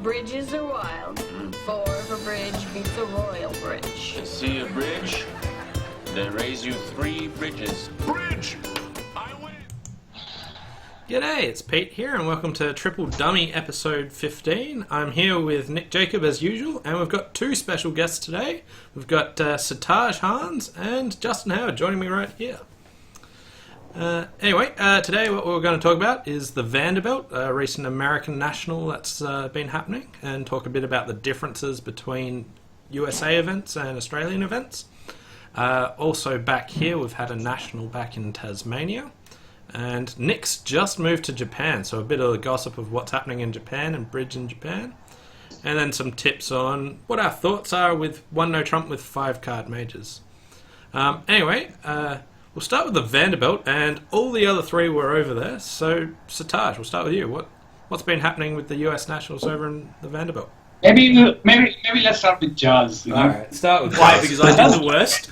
Bridges are wild. 4 for bridge beats a royal bridge. You see a bridge? They raise you 3 bridges. Bridge! I win! G'day, it's Pete here, and welcome to Triple Dummy episode 15. I'm here with Nick Jacob as usual, and we've got 2 special guests today. We've got Sartaj Hans and Justin Howard joining me right here. Today what we're going to talk about is the Vanderbilt, a recent American National that's been happening, and talk a bit about the differences between USA events and Australian events. Also back here we've had a National back in Tasmania, and Nick's just moved to Japan, so a bit of the gossip of what's happening in Japan and bridge in Japan, and then some tips on what our thoughts are with One No Trump with 5 card majors. We'll start with the Vanderbilt, and all the other 3 were over there. So, Sartaj, we'll start with you. What's been happening with the US Nationals over in the Vanderbilt? Maybe let's start with Jazz. All right, start with why, because I did the worst.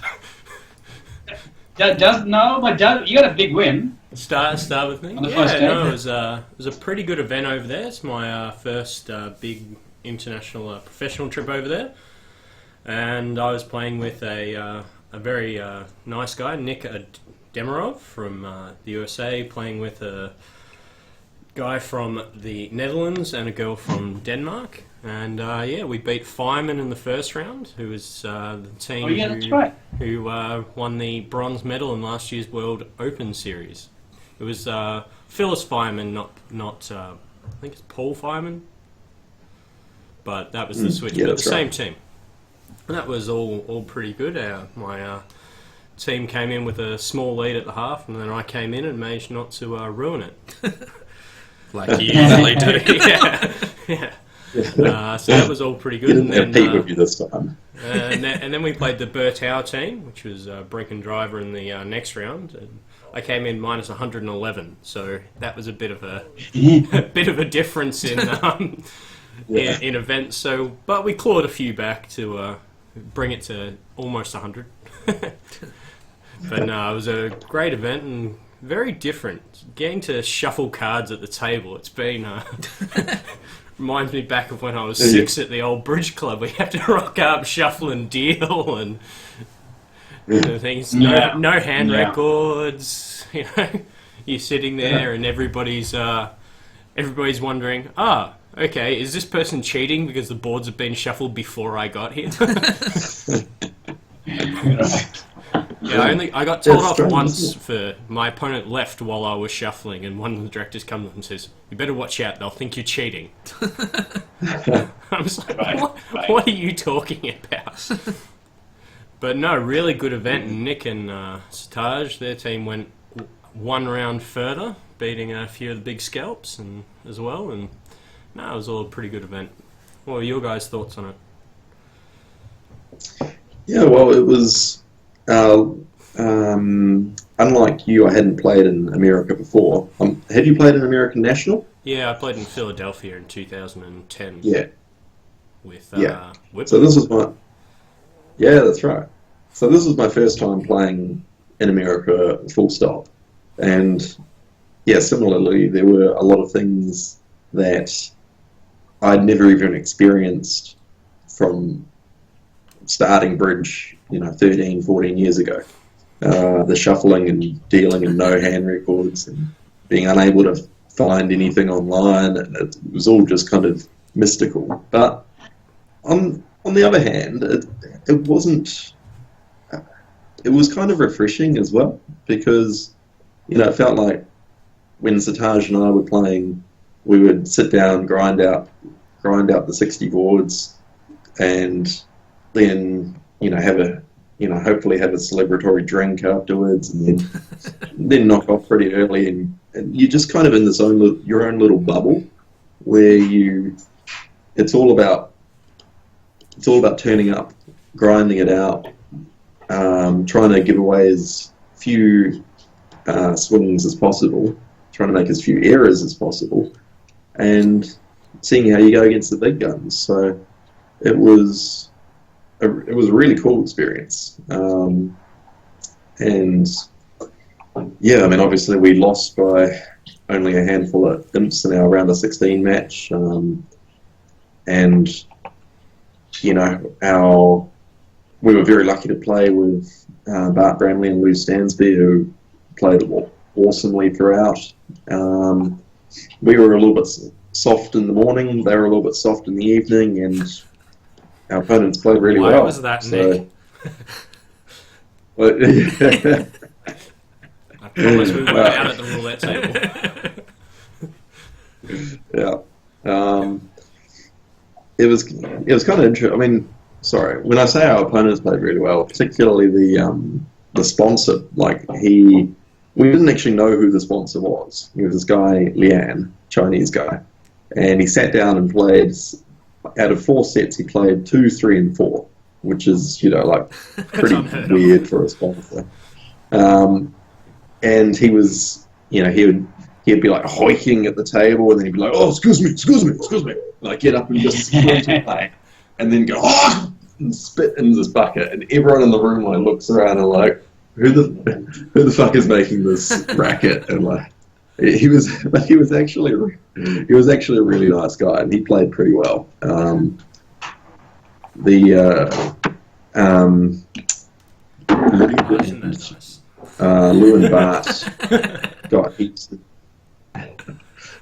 Jazz, no, but Jazz, you got a big win. Start with me. On the first day. No, it was a pretty good event over there. It's my first big international professional trip over there, and I was playing with a very nice guy, Nick Demarov from the USA, playing with a guy from the Netherlands and a girl from Denmark. And we beat Fireman in the first round, who was the team who won the bronze medal in last year's World Open Series. It was Phyllis Fireman, not I think it's Paul Fireman, but that was the switch. Yeah, but the same right. team. And that was all pretty good. My team came in with a small lead at the half, and then I came in and managed not to ruin it. Like you usually do. So that was all pretty good. Didn't compete with you this time. and then we played the Bertow team, which was Brink and Driver in the next round. And I came in minus 111, so that was a bit of a difference in in events. So, but we clawed a few back to bring it to almost 100. But no, it was a great event and very different. Getting to shuffle cards at the table, it's been reminds me back of when I was 6 at the old bridge club. We had to rock up, shuffle and deal and things. No hand records. You know, you're sitting there and everybody's wondering, okay, is this person cheating because the boards have been shuffled before I got here? I got told off once for my opponent left while I was shuffling, and one of the directors comes up and says, "You better watch out, they'll think you're cheating." I was like, what are you talking about? But no, really good event, and Nick and Sartaj, their team went 1 round further, beating a few of the big scalps as well, and no, it was all a pretty good event. What were your guys' thoughts on it? Yeah, well, it was... unlike you, I hadn't played in America before. Had you played in American National? Yeah, I played in Philadelphia in 2010. Yeah. With Whip. So this was my... Yeah, that's right. So this was my first time playing in America full stop. And yeah, similarly, there were a lot of things that I'd never even experienced from starting bridge, 13, 14 years ago. The shuffling and dealing and no hand records and being unable to find anything online. And it was all just kind of mystical. But on the other hand, it wasn't... It was kind of refreshing as well, because, it felt like when Sartaj and I were playing, we would sit down, grind out the 60 boards, and then hopefully have a celebratory drink afterwards, and then knock off pretty early, and you're just kind of in your own little bubble where it's all about turning up, grinding it out, trying to give away as few swings as possible, trying to make as few errors as possible, and seeing how you go against the big guns. So it was a really cool experience. And yeah, I mean, obviously we lost by only a handful of imps in our round of 16 match. and we were very lucky to play with Bart Bramley and Lou Stansby, who played awesomely throughout. We were a little bit soft in the morning, they were a little bit soft in the evening, and our opponents played really well. Why was that, Nick? I promise we were out at the roulette table. Yeah. It was kind of interesting. I mean, sorry, when I say our opponents played really well, particularly the sponsor, we didn't actually know who the sponsor was. He was this guy, Lian, Chinese guy, and he sat down and played. Out of 4 sets, he played 2, 3, and 4, which is pretty weird for a sponsor. And he was, he'd be hoiking at the table, and then he'd be like, "Oh, excuse me," get up and just sprint and play, and then go, "Oh!" and spit in this bucket, and everyone in the room looks around and who the fuck is making this racket? And he was actually a really nice guy, and he played pretty well. Lou and Bart got heaps.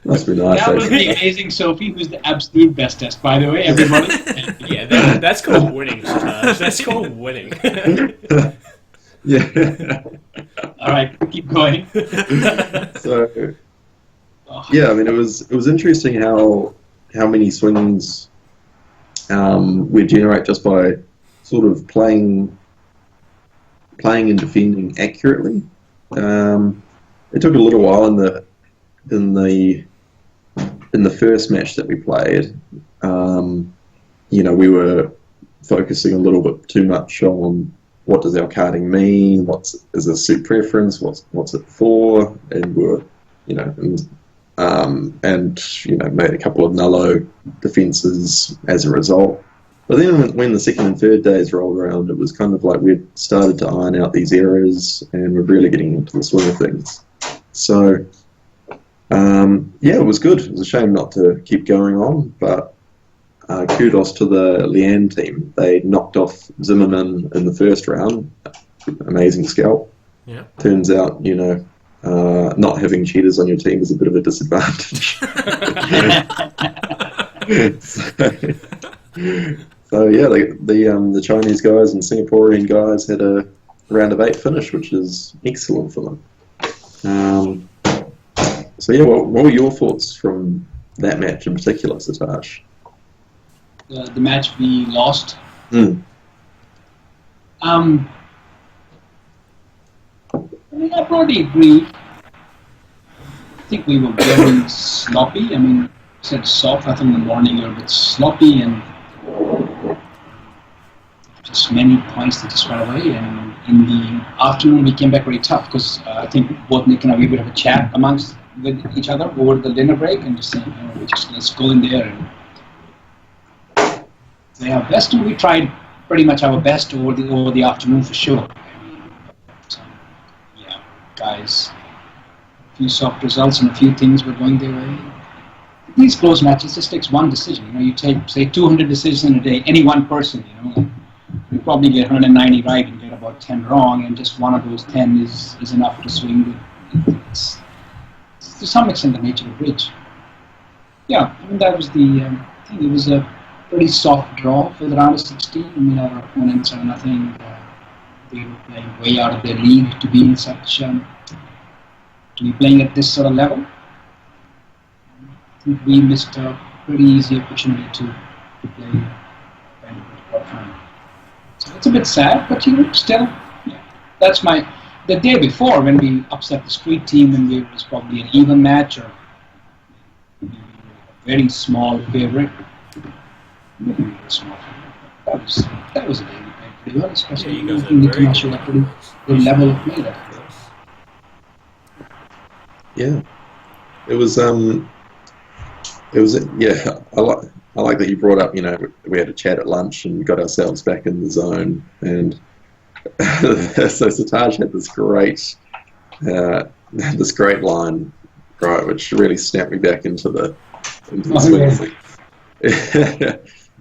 Must be nice. That was the amazing Sophie, who's the absolute bestest, by the way, everybody. Yeah, that's called winning, Sartaj. That's called winning. Yeah. All right, keep going. So, yeah, I mean, it was interesting how many swings we generate just by sort of playing and defending accurately. It took a little while in the first match that we played. We were focusing a little bit too much on what does our carding mean, is a suit preference, what's it for, and we were, made a couple of nullo defences as a result. But then when the second and third days rolled around, it was kind of like we'd started to iron out these errors, and we're really getting into the swing of things. So, it was good. It was a shame not to keep going on, but kudos to the Lian team. They knocked off Zimmerman in the first round. Amazing scalp. Yeah. Turns out, not having cheaters on your team is a bit of a disadvantage. So yeah, the Chinese guys and Singaporean guys had a round of 8 finish, which is excellent for them. So yeah, what were your thoughts from that match in particular, Sartaj? The match we lost. Mm. I probably agree. I think we were very sloppy. I mean, I said soft. I think in the morning we were a bit sloppy and just many points that just ran away. And in the afternoon we came back very tough because I think both Nick and I, we would have a chat with each other over the dinner break and just saying, let's go in there and play our best. And we tried pretty much our best over the afternoon for sure. Guys, a few soft results and a few things were going their way. These close matches just takes one decision. You take, say, 200 decisions in a day, any one person, you probably get 190 right and get about 10 wrong, and just one of those 10 is enough to swing. It's to some extent the nature of bridge. Yeah, I mean, that was I think it was a pretty soft draw for the round of 16. I mean, our opponents are nothing. They were playing way out of their league to be in such, to be playing at this sort of level. I think we missed a pretty easy opportunity to play Vanderbilt quarterfinal. So it's a bit sad, but still, that's the day before when we upset the street team and it was probably an even match or a very small favorite. Maybe a small favorite. That was a day. Pretty well, especially in the international equity, the level of play there. Yeah, it was. Yeah, I like that you brought up. We had a chat at lunch and got ourselves back in the zone, and so Sartaj had this great line, right, which really snapped me back into the swing.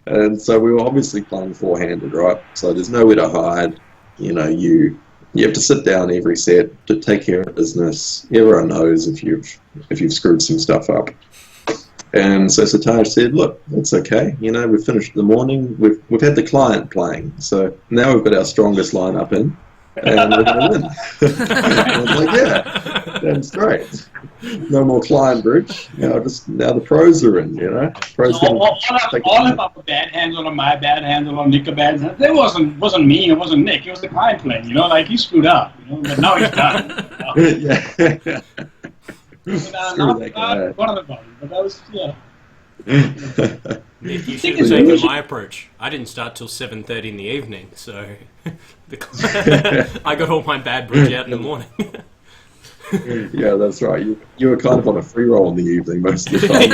And so we were obviously playing four-handed, right? So there's nowhere to hide. You have to sit down every set to take care of business. Everyone knows if you've screwed some stuff up. And so Sartaj said, "Look, it's okay. We've finished the morning. We've had the client playing, so now we've got our strongest lineup in, and we're going to win." I was like, "Yeah, that's great. No more client bridge. Just now the pros are in. Pros all of our bad handle or my bad handle or Nick a bad handle. It wasn't me. It wasn't Nick. It was the client playing. Like he screwed up. But now he's done. Yeah. Not one of the bottom, but that was Nick, you should have taken my approach. I didn't start till 7:30 in the evening, so I got all my bad bridge out in the morning. Yeah, that's right. You were kind of on a free roll in the evening most of the time.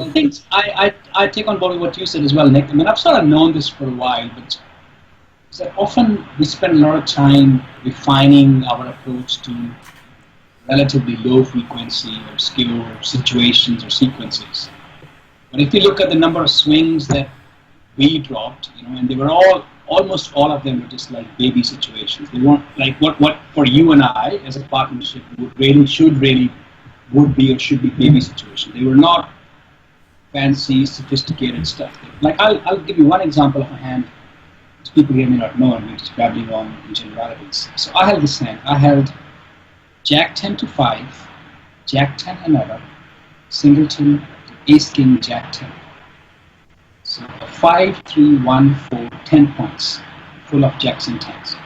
I think I take on board what you said as well, Nick. I mean, I've sort of known this for a while, but often we spend a lot of time refining our approach to relatively low frequency or skill situations or sequences. But if you look at the number of swings that we dropped, and they were almost all of them were just like baby situations. They weren't like what for you and I as a partnership would be or should be baby situations. They were not fancy, sophisticated stuff. Like I'll give you one example of a hand. People here may not know, and we're just babbling on in generalities. So I held this hand. I held Jack 10 to 5, Jack 10 another, singleton, Ace King, Jack 10. So 5, 3, 1, 4, 10 points, full of Jacks and 10s.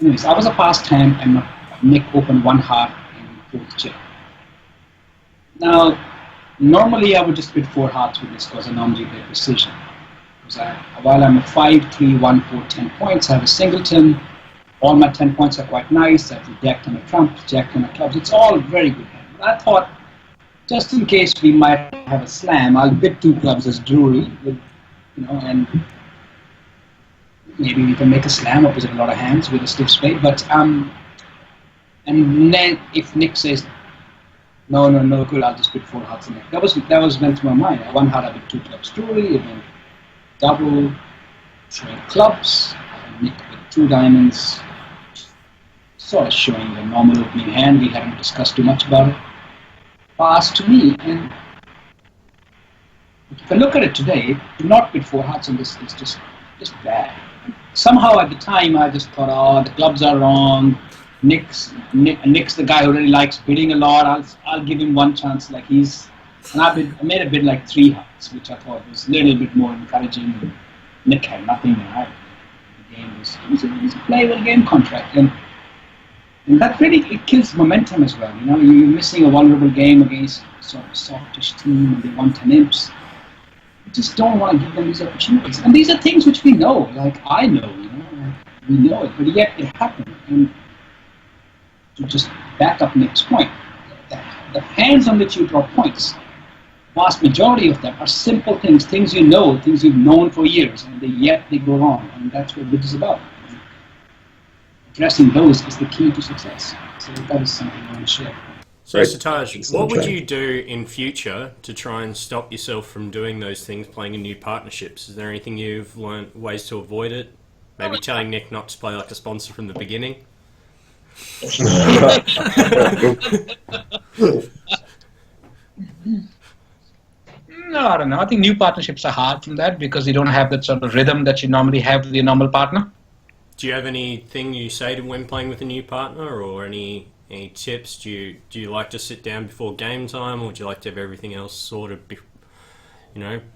Anyways, I was a past hand, and Nick opened one heart in fourth chip. Now, normally I would just put 4 hearts with this because I normally play precision. Because while I'm a 5, 3, 1, 4, 10 points, I have a singleton. All my 10 points are quite nice. I have a Jack and a trump, Jack and a clubs. It's all very good hand. But I thought, just in case we might have a slam, I'll bid 2 clubs as jewelry, and maybe we can make a slam opposite a lot of hands with a stiff spade. But and then if Nick says no, good, I'll just bid 4 hearts in there. That was went through my mind. One heart I bid 2 clubs jewelry, and then double, showing clubs, Nick with 2 diamonds, sort of showing the normal opening hand. We haven't discussed too much about it. Pass to me, and if I look at it today, do not bid 4 hearts on this. It's just bad. Somehow at the time I just thought, the clubs are wrong. Nick's the guy who really likes bidding a lot. I'll give him one chance. Like I made a bid like 3 hearts, which I thought was a little bit more encouraging. Nick had nothing. The game was a playable game contract, and that really it kills momentum as well. You're missing a vulnerable game against sort of a softish team, and they want 10 imps. You just don't want to give them these opportunities. And these are things which we know. Like I know, we know it, but yet it happened. And to just back up Nick's point, the hands on which you draw points, vast majority of them are simple things things you've known for years, and yet they go wrong, and that's what this is about. Addressing those is the key to success. So that is something I want to share. So Sartaj, what would you do in future to try and stop yourself from doing those things, playing in new partnerships? Is there anything you've learned, ways to avoid it? Maybe telling Nick not to play like a sponsor from the beginning? No, I don't know. I think new partnerships are hard from that because you don't have that sort of rhythm that you normally have with your normal partner. Do you have anything you say to when playing with a new partner, or any tips? Do you like to sit down before game time, or do you like to have everything else sort of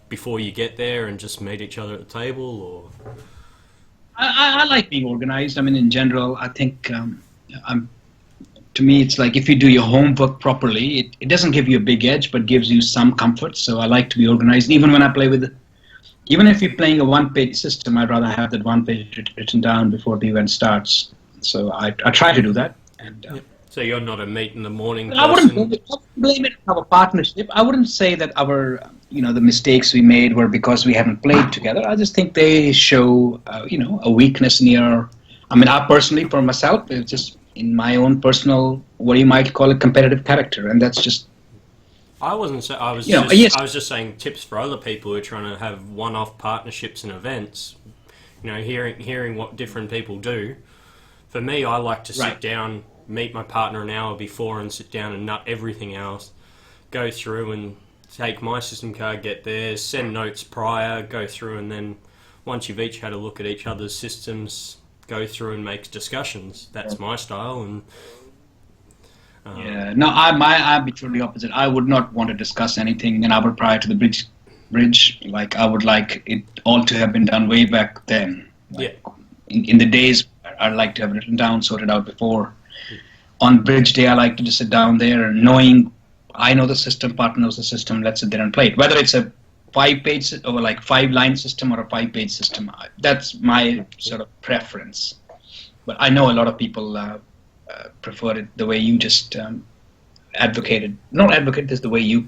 before you get there and just meet each other at the table? Or I like being organized. I mean, in general, I think to me, it's like if you do your homework properly, it doesn't give you a big edge, but gives you some comfort. So I like to be organized. Even when I play even if you're playing a one-page system, I'd rather have that one page written down before the event starts. So I try to do that. And so you're not a meet in the morning person? I wouldn't blame it on our partnership. I wouldn't say that our the mistakes we made were because we haven't played together. I just think they show a weakness in your. I mean, I personally, for myself, it's just in my own personal, what you might call a competitive character, and that's just I wasn't. I was You know, just. yes. I was just saying tips for other people who are trying to have one-off partnerships and events. You know, hearing what different people do. For me, I like to sit down, meet my partner an hour before, and sit down and nut everything else. Go through and take my system card, get theirs, send notes prior, go through, and then once you've each had a look at each other's systems, go through and make discussions. That's my style. And yeah, no, I'd be totally opposite. I would not want to discuss anything an hour prior to the bridge. Like, I would like it all to have been done way back then. Like, in the days, I'd like to have written down, sorted out before. On bridge day, I like to just sit down there, knowing I know the system, partner knows the system. Let's sit there and play it. Whether it's a 5-page or like 5-line system or a 5-page system, that's my sort of preference. But I know a lot of people prefer it the way you just advocated. Not advocate this the way you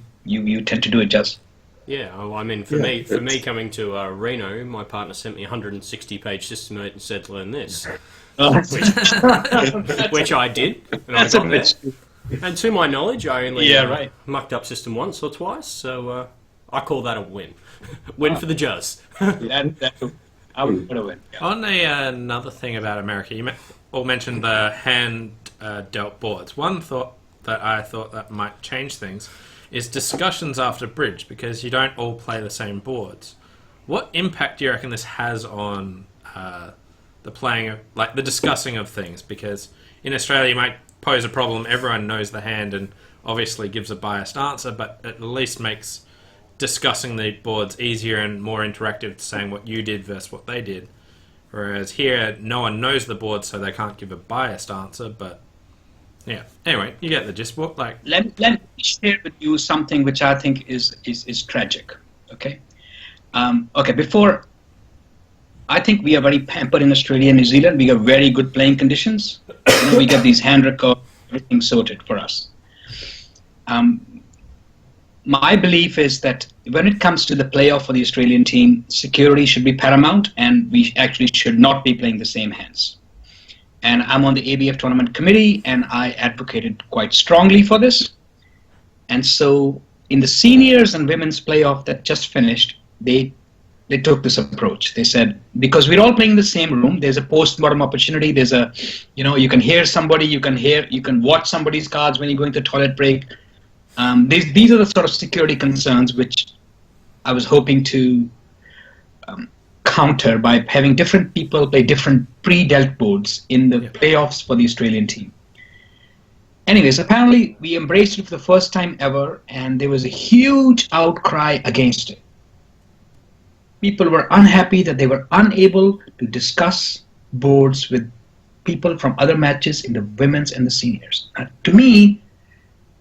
tend to do it, just. Yeah, well, I mean, for me coming to Reno, my partner sent me a 160-page system note and said to learn this, which I did, and I got there. And to my knowledge, I only mucked up system once or twice, so I call that a win. Win for the Juzz. I would put a win. Yeah. On another thing about America, you all mentioned the hand dealt boards. One thought that I thought that might change things is discussions after bridge, because you don't all play the same boards. What impact do you reckon this has on the playing of, like, the discussing of things? Because in Australia you might pose a problem, everyone knows the hand and obviously gives a biased answer, but at least makes discussing the boards easier and more interactive, saying what you did versus what they did. Whereas here, no one knows the board, so they can't give a biased answer, but yeah. Anyway, you get the gist. What, like... Let me share with you something which I think is tragic, okay? Before, I think we are very pampered in Australia and New Zealand. We have very good playing conditions. We get these hand records, everything sorted for us. My belief is that when it comes to the playoff for the Australian team, security should be paramount, and we actually should not be playing the same hands. And I'm on the ABF tournament committee, and I advocated quite strongly for this. And so in the seniors and women's playoff that just finished, they took this approach. They said, because we're all playing in the same room, there's a post-mortem opportunity, there's a, you can hear somebody, you can watch somebody's cards when you're going to toilet break. These are the sort of security concerns which I was hoping to counter by having different people play different pre-dealt boards in the playoffs for the Australian team. Anyways, apparently we embraced it for the first time ever, and there was a huge outcry against it. People were unhappy that they were unable to discuss boards with people from other matches in the women's and the seniors. To me,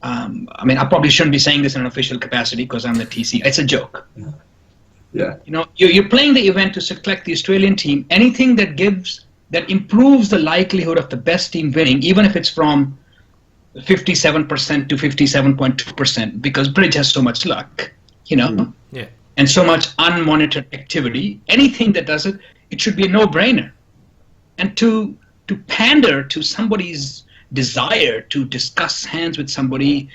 I mean, I probably shouldn't be saying this in an official capacity because I'm the TC. It's a joke. Yeah. You're playing the event to select the Australian team. Anything that improves the likelihood of the best team winning, even if it's from 57% to 57.2%, because bridge has so much luck, and so much unmonitored activity. Anything that does it, it should be a no-brainer. And to pander to somebody's desire to discuss hands with somebody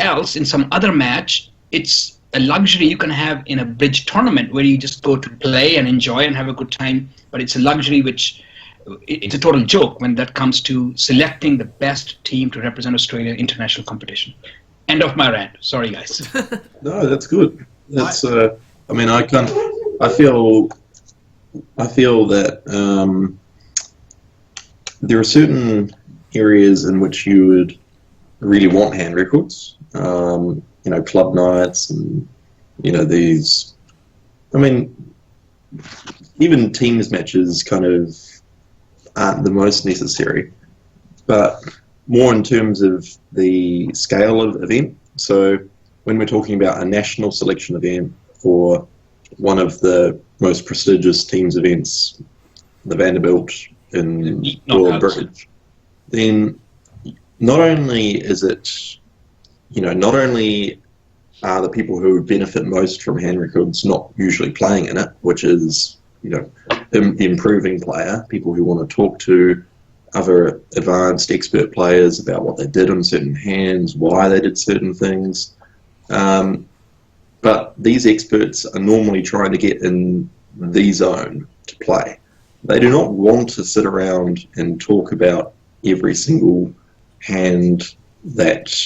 else in some other match, it's a luxury you can have in a bridge tournament where you just go to play and enjoy and have a good time, but it's a luxury which it's a total joke when that comes to selecting the best team to represent Australia in international competition. End of my rant. Sorry, guys. No, that's good. That's I mean, I feel that there are certain areas in which you would really want hand records, club nights and, these, I mean, even teams matches kind of aren't the most necessary, but more in terms of the scale of event. So when we're talking about a national selection event for one of the most prestigious teams events, the Vanderbilt in Royal Bridge, then not only is it, not only are the people who benefit most from hand records not usually playing in it, which is, the improving player, people who want to talk to other advanced expert players about what they did on certain hands, why they did certain things, But these experts are normally trying to get in the zone to play. They do not want to sit around and talk about every single hand that,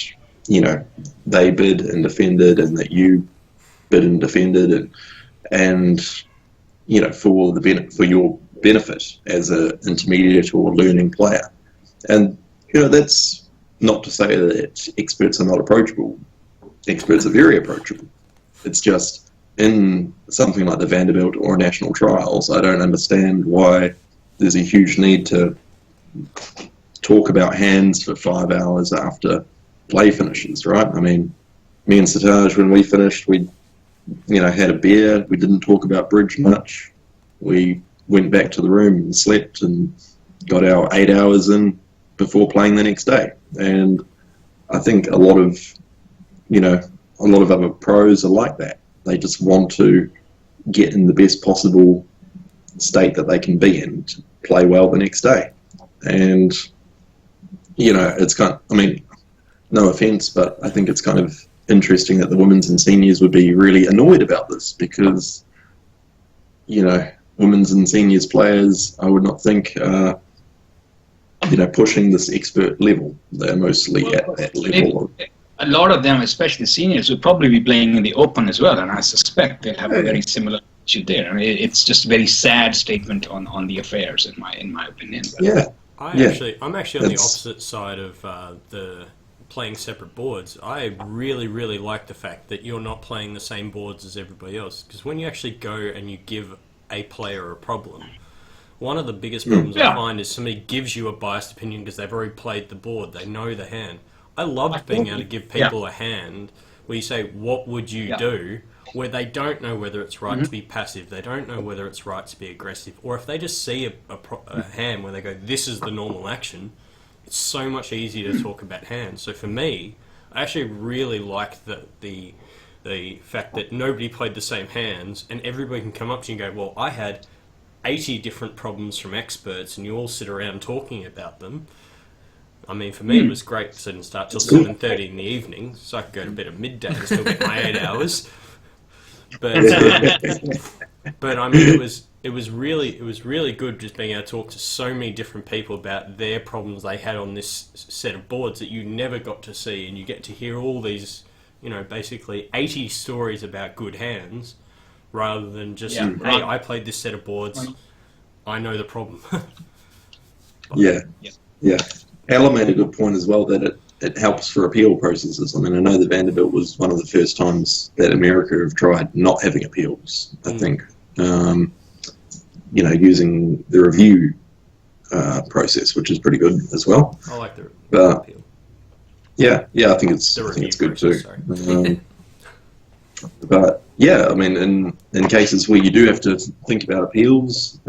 you know, they bid and defended and that you bid and defended and you know, for your benefit as an intermediate or learning player. And, you know, that's not to say that experts are not approachable. Experts are very approachable. It's just in something like the Vanderbilt or national trials, I don't understand why there's a huge need to talk about hands for 5 hours after play finishes, right? I mean, me and Sartaj, when we finished, we, you know, had a beer. We didn't talk about bridge much. We went back to the room and slept and got our 8 hours in before playing the next day. And I think a lot of other pros are like that. They just want to get in the best possible state that they can be in to play well the next day. And, you know, it's kind of, I mean, no offense, but I think it's kind of interesting that the women's and seniors would be really annoyed about this because, you know, women's and seniors players, I would not think, you know, pushing this expert level. They're mostly at that level. A lot of them, especially seniors, will probably be playing in the Open as well, and I suspect they'll have a very similar issue there. I mean, it's just a very sad statement on the affairs, in my opinion. But yeah, I'm actually on the opposite side of the playing separate boards. I really, really like the fact that you're not playing the same boards as everybody else, because when you actually go and you give a player a problem, one of the biggest problems I find is somebody gives you a biased opinion because they've already played the board, they know the hand. I loved being able to give people a hand where you say, what would you do, where they don't know whether it's right to be passive, they don't know whether it's right to be aggressive, or if they just see a hand where they go, this is the normal action, it's so much easier to talk about hands. So for me, I actually really like the fact that nobody played the same hands and everybody can come up to you and go, well, I had 80 different problems from experts and you all sit around talking about them. I mean, for me, it was great because I didn't start till 7:30 in the evening, so I could go to bed at midday and still get my 8 hours. But I mean, it was really good just being able to talk to so many different people about their problems they had on this set of boards that you never got to see, and you get to hear all these, you know, basically 80 stories about good hands, rather than just, hey, I played this set of boards, I know the problem. Yeah. Alan made a good point as well that it helps for appeal processes. I mean, I know the Vanderbilt was one of the first times that America have tried not having appeals, I think. You know, using the review process, which is pretty good as well. I like the appeal. Yeah, I think it's good process, too. But yeah, I mean, in cases where you do have to think about appeals,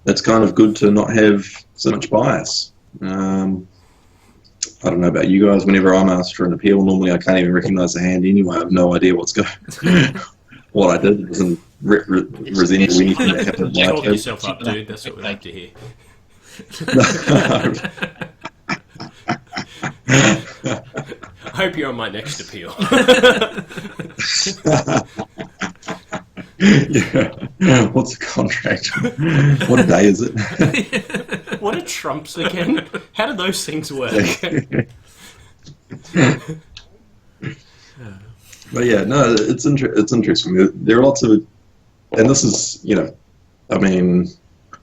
it's kind of good to not have so much bias. I don't know about you guys. Whenever I'm asked for an appeal, normally I can't even recognise the hand anyway. I have no idea what's going. What I did doesn't resemble anything that happened. Talk yourself up, dude. That's what we like to hear. I hope you're on my next appeal. Yeah. What's the contract? What day is it? What are Trumps again? How do those things work? But yeah, no, it's interesting. There are lots of, and this is, you know, I mean,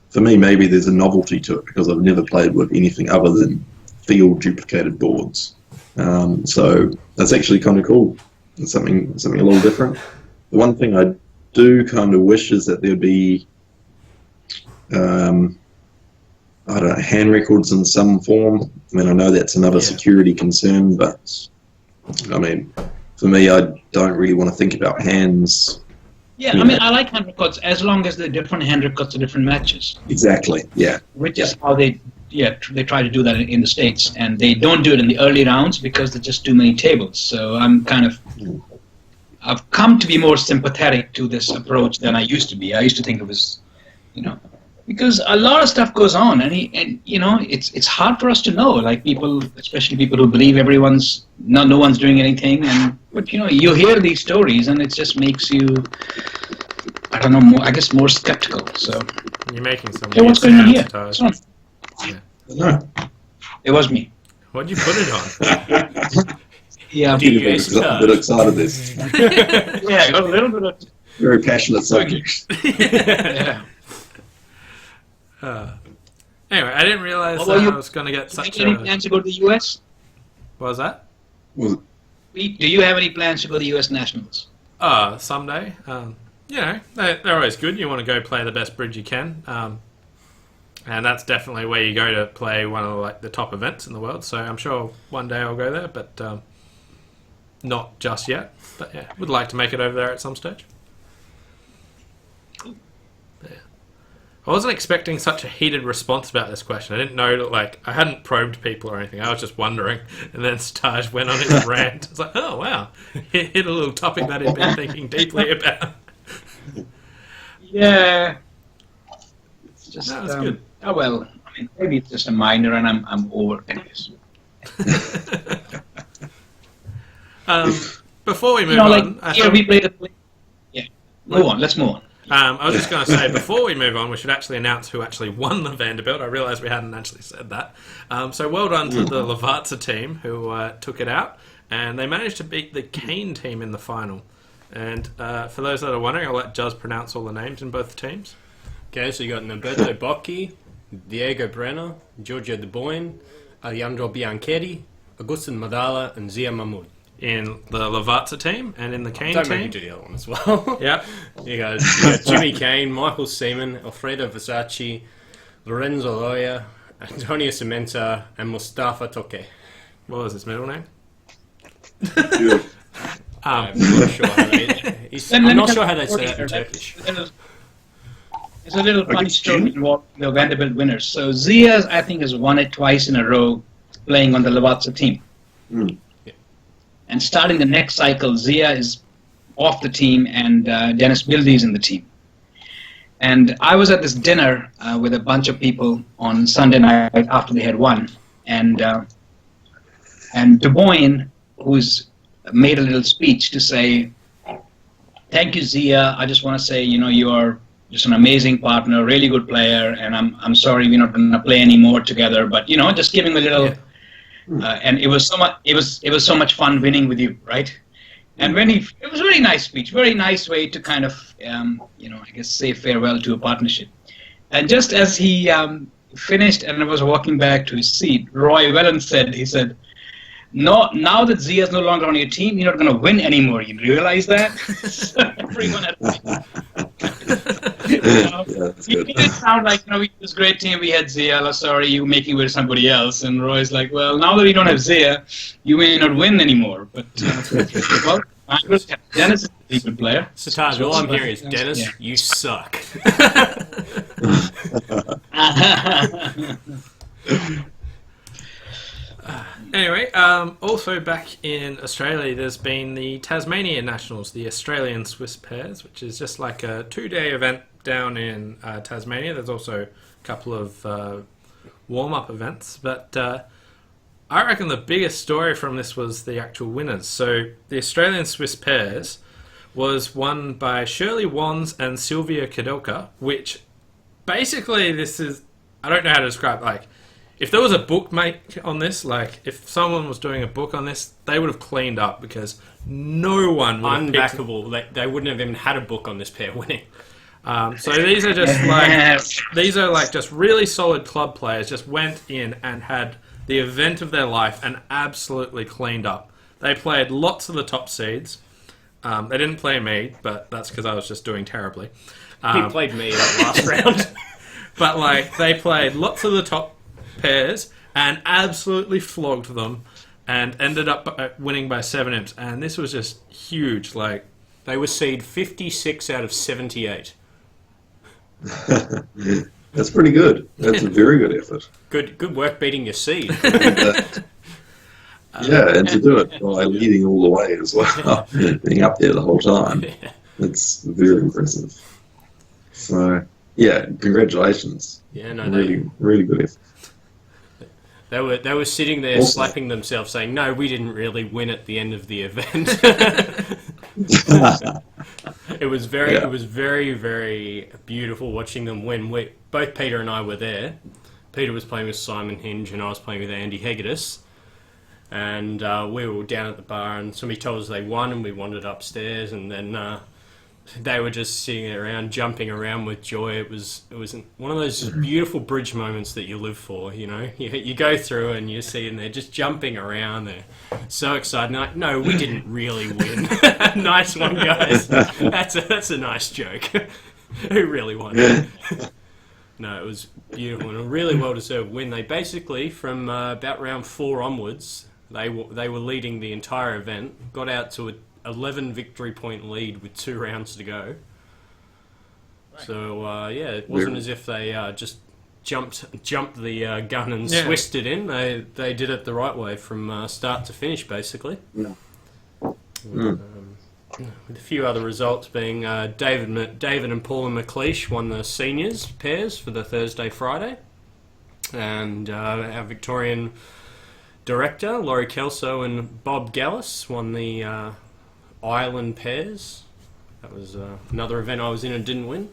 for me, maybe there's a novelty to it because I've never played with anything other than field duplicated boards. So that's actually kind of cool. It's something a little different. The one thing I do kind of wish is that there'd be, I don't know, hand records in some form. I mean, I know that's another security concern, but I mean, for me, I don't really want to think about hands. Yeah, I mean, I like hand records as long as they're different hand records to different matches. Exactly, yeah. Which is how they try to do that in the States, and they don't do it in the early rounds because there's just too many tables. So I've come to be more sympathetic to this approach than I used to be. I used to think it was, you know, because a lot of stuff goes on, and it's hard for us to know. Like people, especially people who believe no one's doing anything, but you hear these stories, and it just makes you, I don't know, more skeptical. So You're making some hey, weird what's going on sounds, here? Taj. What's on? No. It was me. What'd you put it on? Yeah, Do you A use bit Sartaj? excited this. yeah, I got a little bit of. Very passionate subject. Yeah. Anyway, I didn't realize Well, I was going to get Do you such have any a... plans to go to the U.S.? What was that? Was Do you have any plans to go to the U.S. Nationals? Someday. They're always good. You want to go play the best bridge you can. And that's definitely where you go to play one of the top events in the world. So I'm sure one day I'll go there, but not just yet. But yeah, would like to make it over there at some stage. Yeah. I wasn't expecting such a heated response about this question. I didn't know that, I hadn't probed people or anything. I was just wondering. And then Sartaj went on his rant. It's like, oh, wow. He hit a little topic that he'd been thinking deeply about. Yeah. It's just, No, that's good. Oh, well, I mean, maybe it's just a minor and I'm over anyways. Before we move on... we played let's move on. I was just going to say, before we move on, we should actually announce who actually won the Vanderbilt. I realised we hadn't actually said that. So well done to the Lavazza team who took it out, and they managed to beat the Kane team in the final. And for those that are wondering, I'll let Juz pronounce all the names in both teams. Okay, so you got Norberto Bocchi, Diego Brenner, Giorgio De Boyne, Alejandro Bianchetti, Agustin Madala, and Zia Mahmoud. In the Lavazza team, and in the Kane Don't team... make me do the other one as well. Yep. You got Jimmy Kane, Michael Seaman, Alfredo Versace, Lorenzo Loya, Antonio Cimenta, and Mustafa Toke. What was his middle name? I'm not sure how they, I'm not sure how they say that in Turkish. There's a little funny story involved the Vanderbilt winners. So Zia, I think, has won it twice in a row playing on the Lavazza team. Mm. And starting the next cycle, Zia is off the team and Dennis Bildy is in the team. And I was at this dinner with a bunch of people on Sunday night after they had won. And De Boyne, who's made a little speech to say, thank you, Zia. I just want to say, you are just an amazing partner, really good player, and I'm sorry we're not going to play anymore together. But just giving a little, and it was so much. It was so much fun winning with you, right? And it was a very nice speech, very nice way to kind of, I guess say farewell to a partnership. And just as he finished and was walking back to his seat, Roy Wellen said, "No, now that Zia's no longer on your team, you're not going to win anymore. You realize that?" Everyone had It did sound like, we was a great team. We had Zia. Sorry, you making with somebody else. And Roy's like, well, now that we don't have Zia, you may not win anymore. But well, Dennis is a good player. Sartaj, all I'm hearing is, Dennis, you suck. Anyway, also back in Australia, there's been the Tasmania Nationals, the Australian Swiss pairs, which is just like a 2-day event down in Tasmania. There's also a couple of warm-up events, but I reckon the biggest story from this was the actual winners. So the Australian Swiss pairs was won by Shirley Wands and Sylvia Kadelka, which basically this is, I don't know how to describe it, if there was a book make on this, if someone was doing a book on this, they would have cleaned up because no one would have picked... Unbackable. They wouldn't have even had a book on this pair winning. So these are just these are just really solid club players, just went in and had the event of their life and absolutely cleaned up. They played lots of the top seeds. They didn't play me, but that's because I was just doing terribly. He played me that last round. But they played lots of the top pairs and absolutely flogged them and ended up winning by 7 imps, and this was just huge. They were seed 56 out of 78. That's pretty good. That's a very good effort. Good work beating your seed. And to do it by leading all the way as well, being up there the whole time. It's very impressive. So, Yeah, congratulations. Yeah, no, Really, really good effort. They were sitting there Also- slapping themselves, saying, "No, we didn't really win at the end of the event." It was very, very beautiful watching them win. Both Peter and I were there. Peter was playing with Simon Hinge, and I was playing with Andy Hegedus. And we were down at the bar, and somebody told us they won, and we wandered upstairs, and then they were just sitting around, jumping around with joy. It was one of those beautiful bridge moments that you live for. You know, you go through and you see, and they're just jumping around. They're so excited. And like, no, we didn't really win. Nice one, guys. That's a nice joke. Who really won? No, it was beautiful and a really well-deserved win. They basically, from about round 4 onwards, they were leading the entire event. Got out to an 11 victory point lead with 2 rounds to go. So it wasn't as if they just jumped the gun and Swissed it in. They did it the right way from start to finish, basically. With a few other results being David and Paula McLeish won the seniors pairs for the Thursday-Friday, and our Victorian director Laurie Kelso and Bob Gallis won the Island pairs. That was another event I was in and didn't win.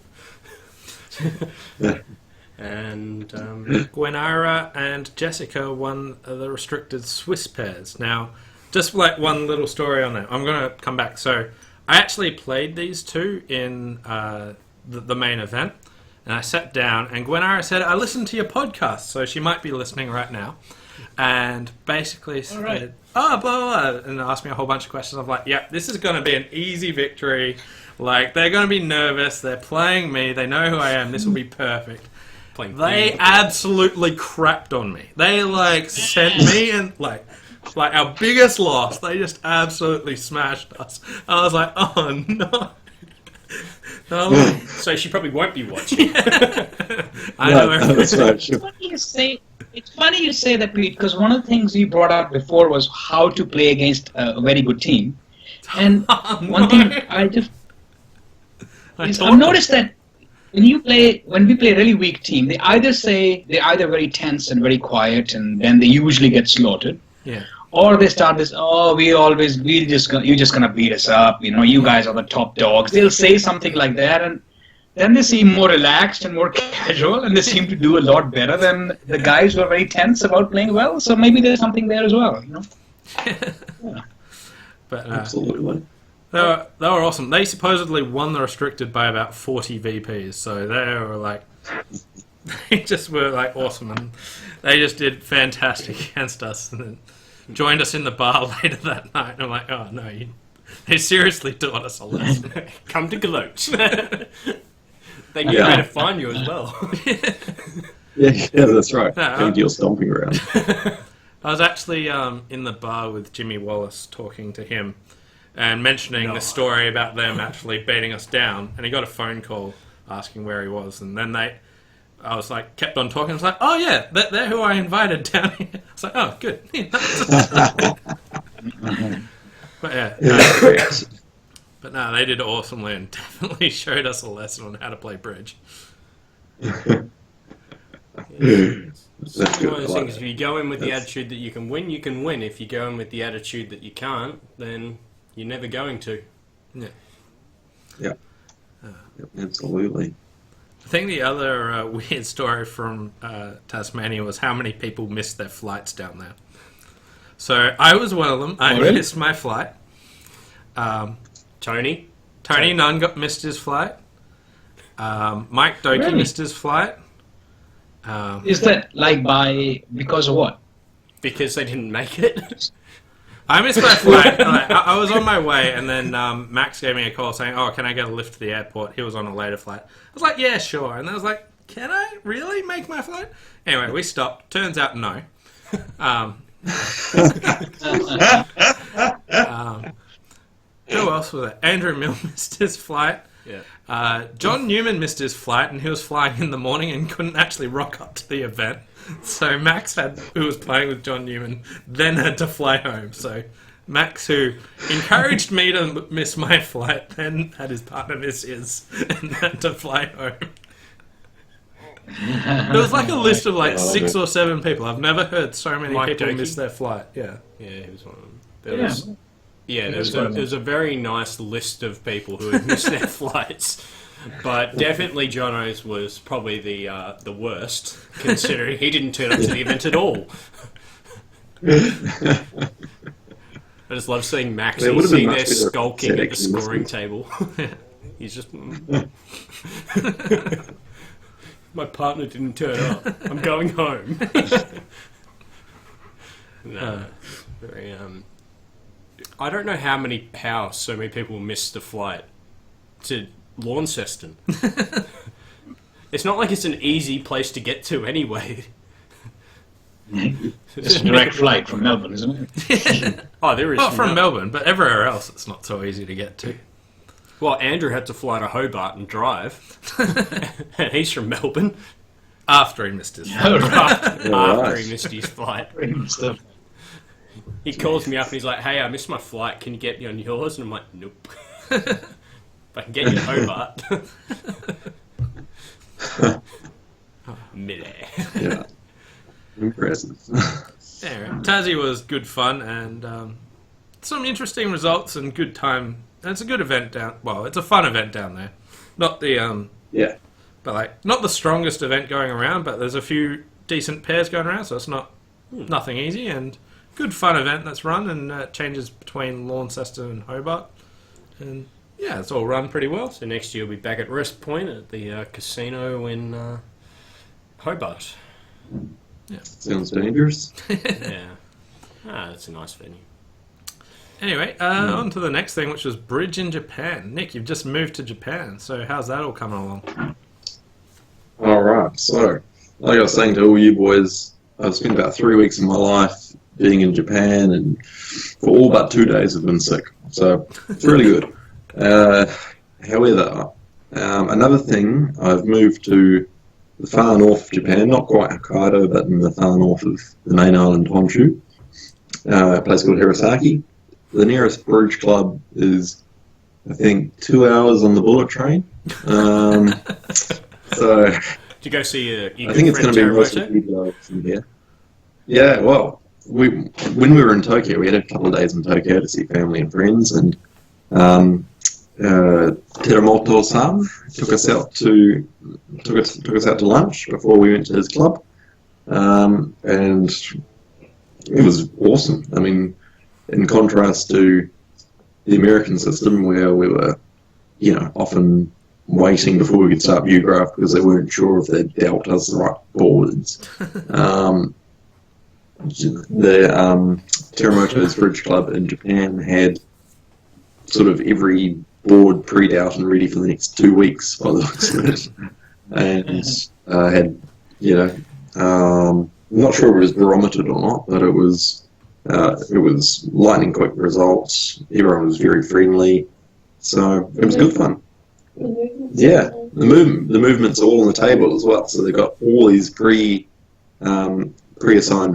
And Gwenara and Jessica won the restricted Swiss pairs. Now, just like one little story on that. I'm going to come back. So, I actually played these two in the main event, and I sat down, and Gwenara said, I listened to your podcast, so she might be listening right now, and basically said, blah, blah, and asked me a whole bunch of questions. I'm like, yep, this is going to be an easy victory. Like, they're going to be nervous. They're playing me. They know who I am. This will be perfect. They absolutely crapped on me. They, sent me and, our biggest loss, they just absolutely smashed us. I was like, oh no. So she probably won't be watching. I know everything. That's right. It's funny you say that, Pete, because one of the things you brought up before was how to play against a very good team. And one thing I've noticed that when we play a really weak team, they either very tense and very quiet, and then they usually get slaughtered. Yeah. Or you're just gonna beat us up. You know, you guys are the top dogs. They'll say something like that, and then they seem more relaxed and more casual, and they seem to do a lot better than the guys who are very tense about playing well. So maybe there's something there as well. You know. Yeah. But Absolutely. they were awesome. They supposedly won the restricted by about 40 VPs, so they just were awesome, and they just did fantastic against us, and then joined us in the bar later that night. And I'm like, oh no, they seriously taught us a lesson. Come to gloat. They knew where to find you as well. Yeah, that's right. No, Came to your stomping ground. I was actually in the bar with Jimmy Wallace talking to him and mentioning the story about them actually beating us down, and he got a phone call asking where he was, and then I was kept on talking. I was like, oh yeah, they're who I invited down here. I was like, oh, good. But yeah. But no, they did awesomely and definitely showed us a lesson on how to play bridge. It's one of those things, if you go in with the attitude that you can win, you can win. If you go in with the attitude that you can't, then you're never going to. Yeah. Yeah. Absolutely. I think the other weird story from Tasmania was how many people missed their flights down there. So I was one of them. I missed my flight. Tony Nunn missed his flight. Mike Doki missed his flight. Is that because of what? Because they didn't make it. I missed my flight. I was on my way, and then Max gave me a call saying, oh, can I get a lift to the airport? He was on a later flight. I was like, yeah, sure. And I was like, can I really make my flight? Anyway, we stopped. Turns out, no. Who else was it? Andrew Mill missed his flight. Yeah. John Newman missed his flight, and he was flying in the morning and couldn't actually rock up to the event. So Max, who was playing with John Newman, then had to fly home. So Max, who encouraged me to miss my flight, then had his partner miss his and had to fly home. There was like a list of like Yeah, 6 or 7 people. I've never heard so many Mike people Doakey? miss their flight. Yeah. Yeah, he was one of them. There was a very nice list of people who had missed their flights. But definitely Jono's was probably the worst, considering he didn't turn up to the event at all. I just love seeing Max sitting there skulking at the scoring table. He's just... My partner didn't turn up. I'm going home. No, very... I don't know how so many people missed the flight to Launceston. It's not like it's an easy place to get to anyway. It's a direct flight from Melbourne, isn't it? Oh, there is. Not from Melbourne, but everywhere else it's not so easy to get to. Well, Andrew had to fly to Hobart and drive. And he's from Melbourne. After he missed his flight. After he missed his flight. He calls me up and he's like, "Hey, I missed my flight. Can you get me on yours?" And I'm like, "Nope." If I can get you to Hobart. Mid-air. Yeah. Impressive. Anyway, Tassie was good fun and some interesting results and good time. And it's a good event down. Well, it's a fun event down there. Not the Yeah. but like not the strongest event going around. But there's a few decent pairs going around, so it's nothing easy and good fun event that's run and changes between Launceston and Hobart. And yeah, it's all run pretty well. So next year we'll be back at Rest Point at the casino in Hobart. Sounds dangerous. Yeah. That's a nice venue. Anyway, on to the next thing, which was Bridge in Japan. Nick, you've just moved to Japan, so how's that all coming along? Alright, so, like I was saying to all you boys, I've spent about 3 weeks of my life being in Japan, and for all but 2 days I've been sick. So, it's really good. However, another thing, I've moved to the far north of Japan, not quite Hokkaido, but in the far north of the main island Honshu, a place called Hirosaki. The nearest bridge club is, I think, 2 hours on the bullet train. So, Did you go see your I think it's going to be mostly from here. Yeah, well, when we were in Tokyo, we had a couple of days in Tokyo to see family and friends, and Teramoto-san took us out to lunch before we went to his club, and it was awesome. I mean, in contrast to the American system, where we were, often waiting before we could start Viewgraph because they weren't sure if they'd dealt us the right boards. The Teramoto's Bridge Club in Japan had sort of every board pre-out and ready for the next 2 weeks by the looks of it. And had, I'm not sure if it was barometered or not, but it was lightning quick results. Everyone was very friendly, so it was good fun. Yeah, the movement's all on the table as well. So they've got all these pre-assigned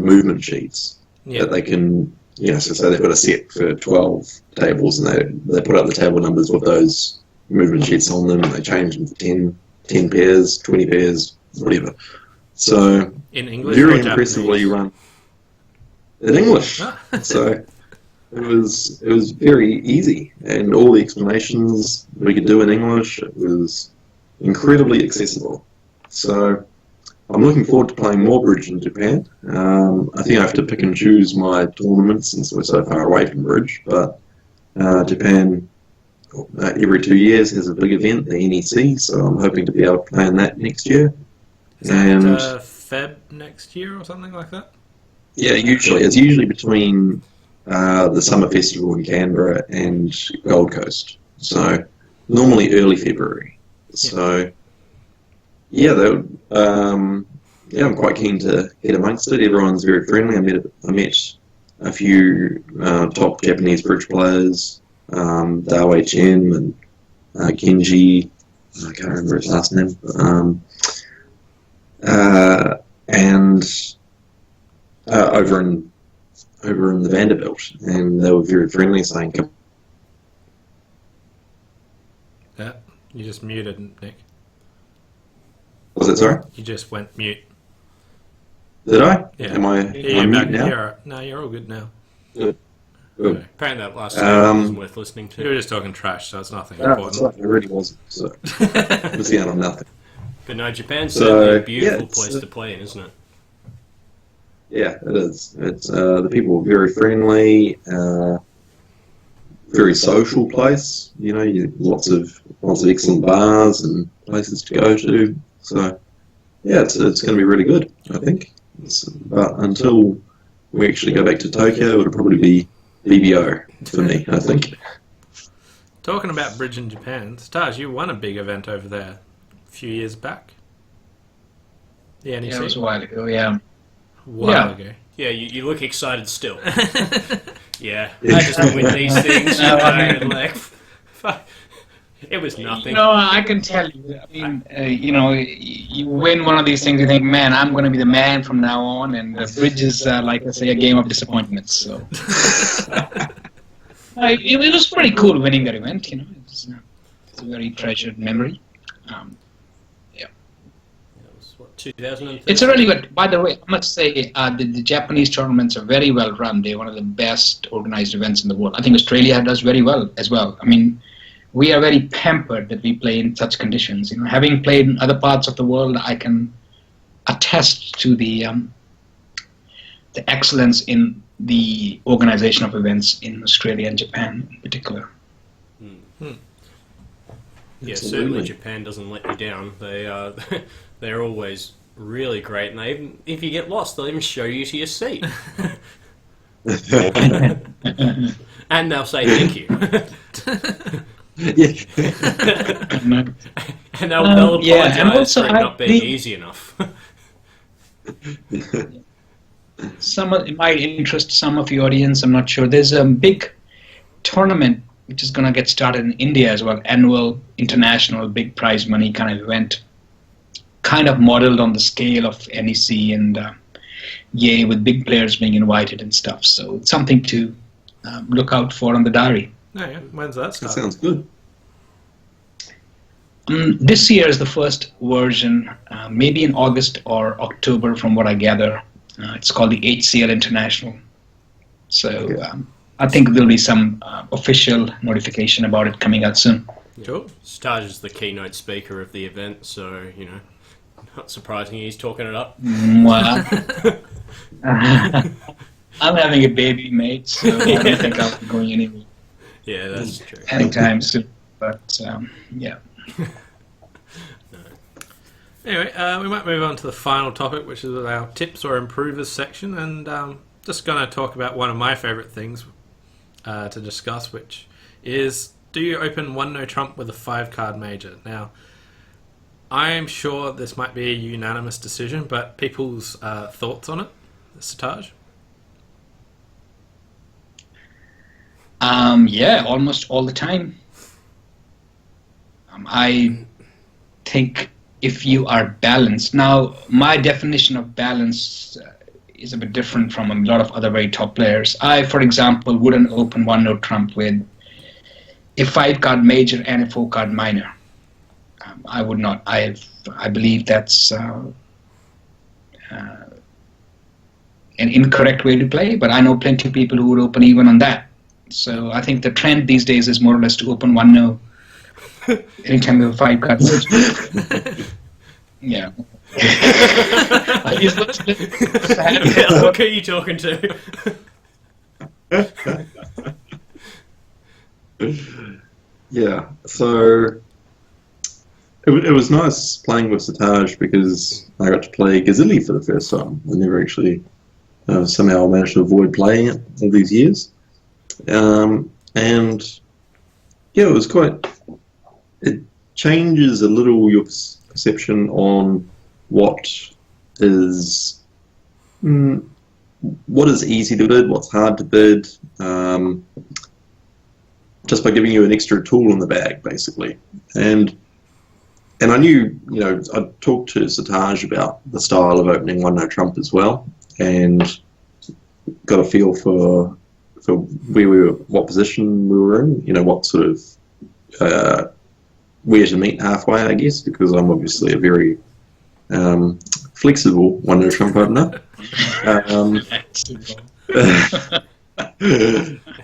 movement sheets that they can, so say they've got a set for 12 tables, and they put up the table numbers with those movement sheets on them, and they change them for 10 pairs, 20 pairs, whatever. So In English, very or impressively Japanese? run in English. So it was very easy, and all the explanations we could do in English. It was incredibly accessible. So I'm looking forward to playing more bridge in Japan. I think I have to pick and choose my tournaments since we're so far away from bridge, but Japan every 2 years has a big event, the NEC, so I'm hoping to be able to play in that next year. Is that Feb next year or something like that? Yeah, it's usually between the Summer Festival in Canberra and Gold Coast. So normally early February. So I'm quite keen to get amongst it. Everyone's very friendly. I met a few top Japanese bridge players, Dawei Chen and Kenji. I can't remember his last name. And over in the Vanderbilt, and they were very friendly, saying, "Come." Yeah, you just muted, Nick. I Was it, sorry? You just went mute. Did I? Yeah. Am I Yeah, you're mute back. now? No, you're all good now. Good. Apparently that last segment wasn't worth listening You were to. just talking trash, so it's nothing It important. really wasn't. So it was down on nothing. But no, Japan's So, certainly a beautiful yeah, it's, place to play in, isn't it? Yeah, it is. It's the people are very friendly, very social place. You know, lots of excellent bars and places to go to. So yeah, it's going to be really good. I think. But until we actually go back to Tokyo, it'll probably be BBO for me. I think. Talking about Bridge in Japan, Sartaj, you won a big event over there a few years back. The NEC? Yeah, it was a while ago, yeah. While ago. Yeah, you look excited still. Yeah, I just win these things. And like, it was nothing. No, I can tell you. I mean, you win one of these things, you think, man, I'm going to be the man from now on, and the bridge is, like I say, a game of disappointments. So, it was pretty cool winning that event. You know, it's a very treasured memory. That was, what, 2013? It's a really good. By the way, I must say the Japanese tournaments are very well run. They're one of the best organized events in the world. I think Australia does very well as well. I mean, we are very pampered that we play in such conditions. You know, having played in other parts of the world, I can attest to the excellence in the organization of events in Australia and Japan in particular. Yeah, certainly Japan doesn't let you down. They they're always really great, and they even, if you get lost, they'll even show you to your seat, and they'll say thank you. And they'll apologise for it not being easy enough. It might interest some of the audience. I'm not sure. There's a big tournament which is going to get started in India as well. Annual international big prize money kind of event, kind of modeled on the scale of NEC and Yay, with big players being invited and stuff. So it's something to look out for on the diary. Oh, yeah. When's that start? That sounds good. This year is the first version, maybe in August or October from what I gather. It's called the HCL International. So I think there'll be some official notification about it coming out soon. Sure. Sartaj is the keynote speaker of the event, so, you know, not surprising he's talking it up. Well, I'm having a baby, mate, so I don't think I'll be going anywhere. Yeah, that's true. Anytime soon, but yeah. Anyway, we might move on to the final topic, which is our tips or improvers section, and just going to talk about one of my favourite things to discuss, which is, do you open 1-no trump with a 5-card major? Now, I'm sure this might be a unanimous decision, but people's thoughts on it? Sartaj? Yeah, almost all the time. I think if you are balanced. Now, my definition of balance is a bit different from a lot of other very top players. I, for example, wouldn't open 1-no trump with a 5-card major and a 4-card minor. I would not. I believe that's an incorrect way to play, but I know plenty of people who would open even on that. So I think the trend these days is more or less to open 1-no anytime you have a 5-card major. Yeah. Look who you talking to. Yeah, so it was nice playing with Sartaj because I got to play Gazilli for the first time. I never actually somehow managed to avoid playing it all these years. And yeah, it was it changes a little your perception on what is easy to bid, what's hard to bid, just by giving you an extra tool in the bag, basically. And I knew, I talked to Sartaj about the style of opening 1-no trump as well, and got a feel for where we were, what position we were in, what sort of where to meet halfway, I guess, because I'm obviously a very flexible one-no trump opener.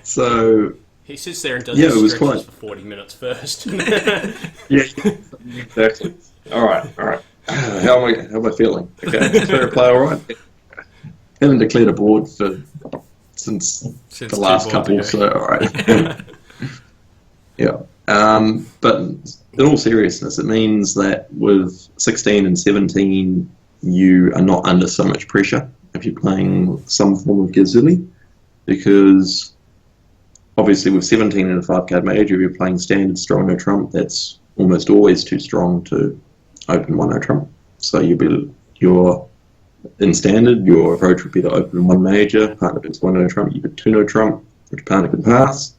So He sits there and does yeah, his it was stretches quite. for 40 minutes first. Yeah, exactly. All right. How am I feeling? Okay, fair play. All right. Haven't declared a board since the two last boards couple, ago. so all right. Yeah. But in all seriousness, it means that with 16 and 17, you are not under so much pressure if you're playing some form of Gazilli, because obviously with 17 and a 5-card major, if you're playing standard strong no trump, that's almost always too strong to open one no trump. So you're in standard, your approach would be to open one major, partner bids one no trump, you bid two no trump, which partner can pass.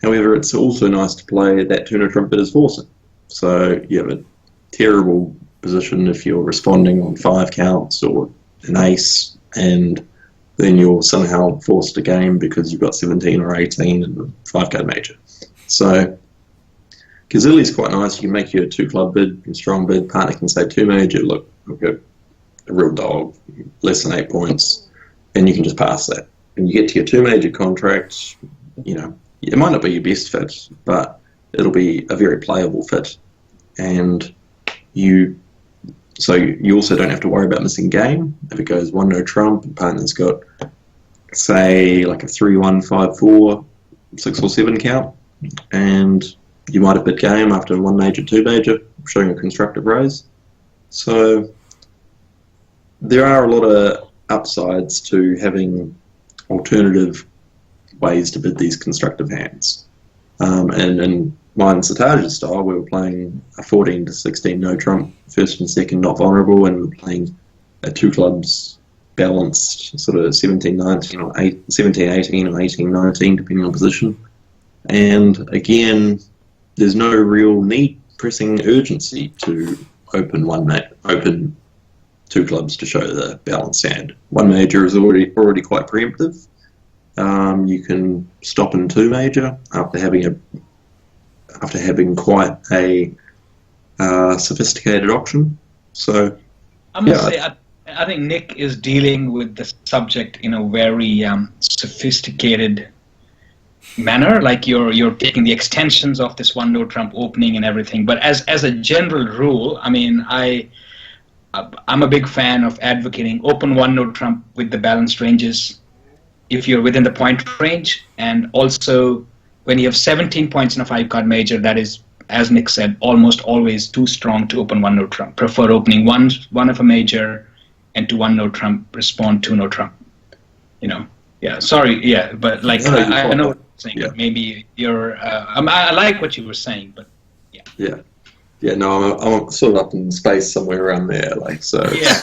However, it's also nice to play that two no trump bid as forcing. So you have a terrible position if you're responding on 5 counts or an ace, and then you're somehow forced a game because you've got 17 or 18 in the 5-card major. So Gazilli is quite nice. You can make your 2-club bid, your strong bid, partner can say 2 major, look, I've got a real dog, less than 8 points, and you can just pass that. And you get to your 2 major contract, you know, it might not be your best fit, but it'll be a very playable fit. And you also don't have to worry about missing game. If it goes one no trump, and partner's got, say, like a 3-1, 5-4, 6 or 7 count, and you might have bid game after 1 major, 2 major, showing a constructive raise. So there are a lot of upsides to having alternative ways to bid these constructive hands. And in mine and Sartaj's style, we were playing a 14 to 16 no trump, first and second not vulnerable, and we were playing a 2 clubs balanced, sort of 17-19 or 17-18 or 18-19, depending on position. And again, there's no real pressing urgency to open 2 clubs to show the balanced hand. 1 major is already quite preemptive. You can stop in 2 major after having quite a sophisticated option. So I must say, I think Nick is dealing with the subject in a very sophisticated manner. Like you're taking the extensions of this one no trump opening and everything. But as a general rule, I mean, I'm a big fan of advocating open one no trump with the balanced ranges if you're within the point range, and also when you have 17 points in a 5-card major, that is, as Nick said, almost always too strong to open one no trump. Prefer opening one of a major, and to one no trump respond 2 no trump. You know, yeah. Sorry, yeah, but like I know what you're saying. Yeah. But maybe you're. I like what you were saying, but yeah. Yeah, no, I'm sort of up in space somewhere around there, like, so. Yeah.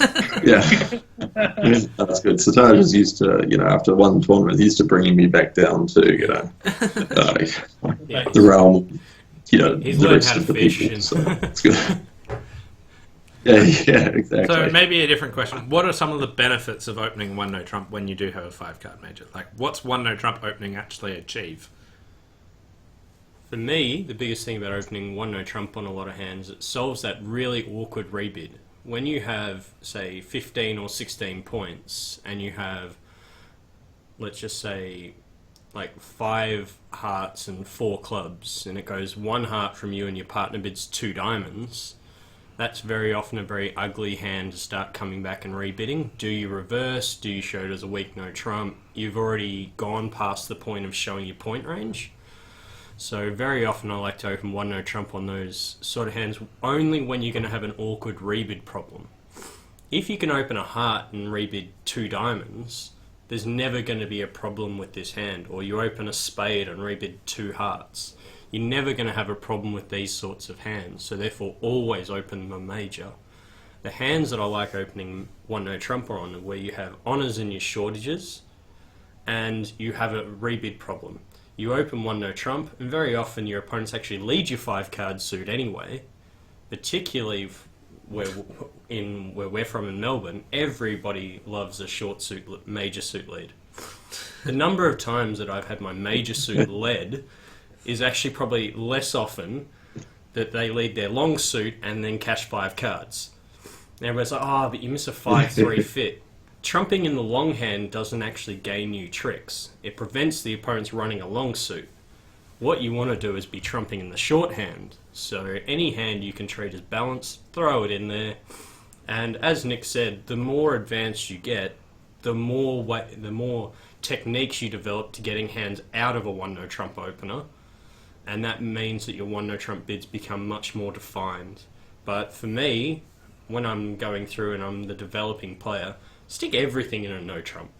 That's good. Sartaj is used to, after one tournament, he's used to bringing me back down to, the realm, He's the learned rest how to of the fish. people, so it's good. Yeah, exactly. So maybe a different question. What are some of the benefits of opening one no trump when you do have a 5-card major? Like, what's one no trump opening actually achieve? For me, the biggest thing about opening one no trump on a lot of hands, it solves that really awkward rebid. When you have, say, 15 or 16 points, and you have, let's just say, like 5 hearts and 4 clubs, and it goes 1 heart from you and your partner bids 2 diamonds, that's very often a very ugly hand to start coming back and rebidding. Do you reverse? Do you show it as a weak no trump? You've already gone past the point of showing your point range. So very often I like to open one no trump on those sort of hands only when you're going to have an awkward rebid problem. If you can open a heart and rebid 2 diamonds, there's never going to be a problem with this hand. Or you open a spade and rebid 2 hearts. You're never going to have a problem with these sorts of hands. So therefore always open them a major. The hands that I like opening one no trump on are where you have honours in your shortages and you have a rebid problem. You open one no trump, and very often your opponents actually lead your 5-card suit anyway. Particularly where we're from in Melbourne, everybody loves a short suit, major suit lead. The number of times that I've had my major suit led is actually probably less often that they lead their long suit and then cash 5 cards. And everybody's like, oh, but you miss a 5-3 fit. Trumping in the long hand doesn't actually gain you tricks. It prevents the opponents running a long suit. What you want to do is be trumping in the short hand. So any hand you can treat as balanced, throw it in there. And as Nick said, the more advanced you get, the more techniques you develop to getting hands out of a 1-no trump opener. And that means that your 1-no trump bids become much more defined. But for me, when I'm going through and I'm the developing player, stick everything in a no trump.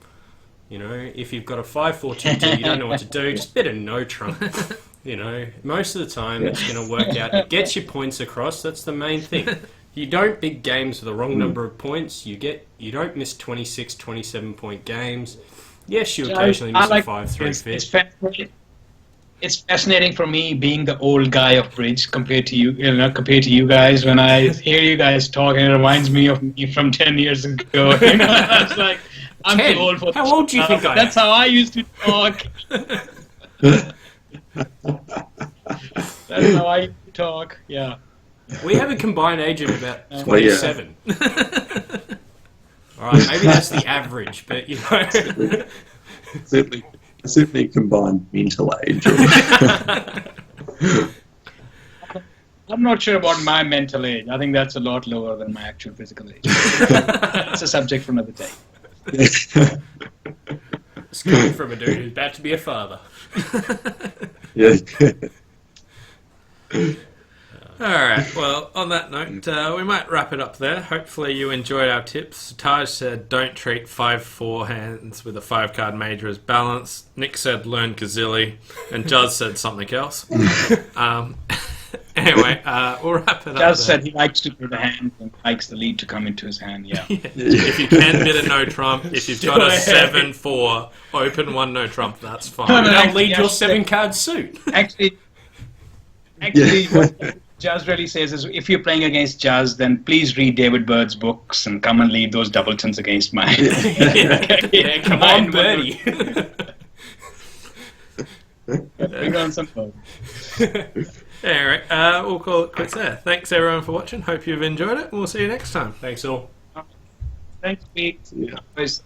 You know, if you've got a 5-4-2-2, you don't know what to do, just bet a no trump. You know, most of the time it's going to work out. It gets your points across. That's the main thing. You don't big games with the wrong number of points. You don't miss 26, 27 point games. Yes, you occasionally miss a 5-3 fit. It's fascinating for me being the old guy of bridge compared to you guys. When I hear you guys talk, it reminds me of me from 10 years ago. You know, I was like, I'm too old for this. How old do you think I am? That's how I used to talk. That's how I used to talk. Yeah. We have a combined age of about 27. All right, maybe that's the average, but you know. Certainly combined mental age. I'm not sure about my mental age. I think that's a lot lower than my actual physical age. It's a subject for another day. It's coming from a dude who's about to be a father. Yeah. Alright, well, on that note, we might wrap it up there. Hopefully you enjoyed our tips. Taj said don't treat 5-4 hands with a 5-card major as balanced. Nick said learn Kazilli. And Juz said something else. Anyway, we'll wrap it up Juz said he likes to play the hand and likes the lead to come into his hand, yeah. If you can bid a no trump, if you've got a 7-4, open 1 no trump, that's fine. They'll lead your 7-card suit. Actually, what Juz really says is, if you're playing against Juz, then please read David Bird's books and come and lead those doubletons against mine. Yeah, come on, Birdie. Bring on some fun. Anyway, we'll call it quits there. Thanks everyone for watching. Hope you've enjoyed it. We'll see you next time. Thanks all. Thanks, Pete. Yeah. Always